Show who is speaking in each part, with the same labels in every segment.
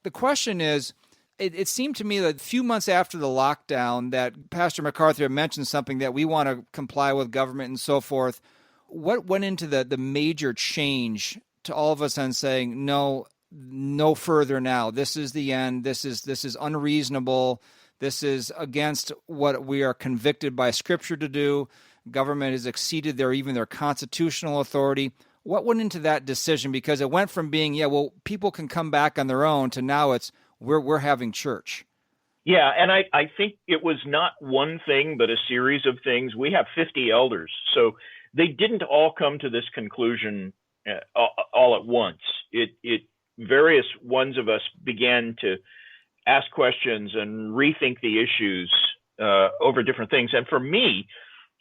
Speaker 1: The question is, it seemed to me that a few months after the lockdown that Pastor MacArthur mentioned something that we want to comply with government and so forth. What went into the major change to all of us on saying, no further now. This is the end. This is unreasonable. This is against what we are convicted by Scripture to do. Government has exceeded even their constitutional authority. What went into that decision? Because it went from being, people can come back on their own to now it's we're having church.
Speaker 2: Yeah, and I think it was not one thing, but a series of things. We have 50 elders, so they didn't all come to this conclusion all at once. Various ones of us began to ask questions and rethink the issues over different things. And for me,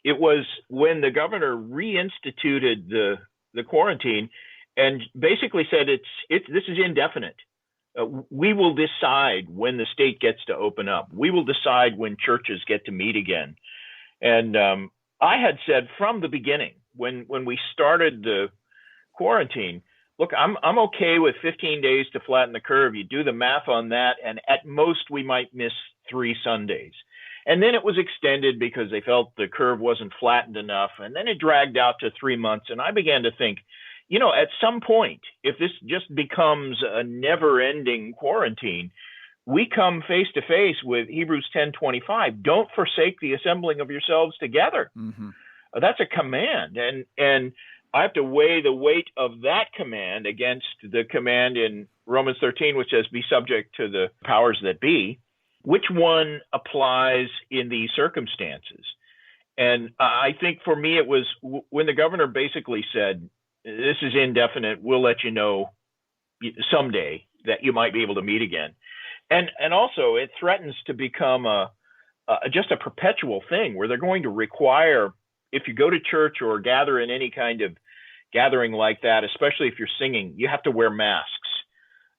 Speaker 2: it was when the governor reinstituted the quarantine and basically said this is indefinite. We will decide when the state gets to open up. We will decide when churches get to meet again. And I had said from the beginning, when we started the quarantine, look, I'm okay with 15 days to flatten the curve. You do the math on that, and at most we might miss 3 Sundays. And then it was extended because they felt the curve wasn't flattened enough. And then it dragged out to 3 months. And I began to think, at some point, if this just becomes a never-ending quarantine, we come face to face with Hebrews 10:25. Don't forsake the assembling of yourselves together.
Speaker 1: Mm-hmm.
Speaker 2: That's a command. And I have to weigh the weight of that command against the command in Romans 13, which says, be subject to the powers that be. Which one applies in these circumstances? And I think for me, it was when the governor basically said, this is indefinite, we'll let you know someday that you might be able to meet again. And also, it threatens to become just a perpetual thing where they're going to require, if you go to church or gather in any kind of gathering like that, especially if you're singing, you have to wear masks.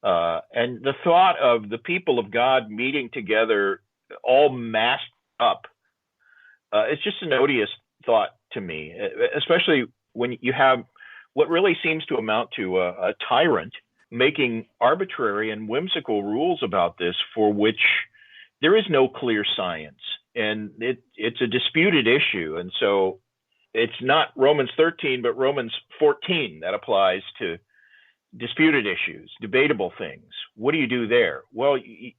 Speaker 2: And the thought of the people of God meeting together all masked up, it's just an odious thought to me, especially when you have what really seems to amount to a tyrant making arbitrary and whimsical rules about this for which there is no clear science. And it's a disputed issue. And so it's not Romans 13, but Romans 14 that applies to disputed issues, debatable things. What do you do there? Well,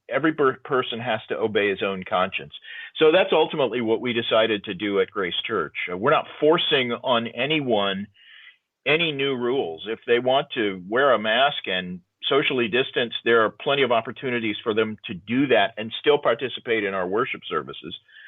Speaker 2: every person has to obey his own conscience. So that's ultimately what we decided to do at Grace Church. We're not forcing on anyone any new rules. If they want to wear a mask and socially distance, there are plenty of opportunities for them to do that and still participate in our worship services.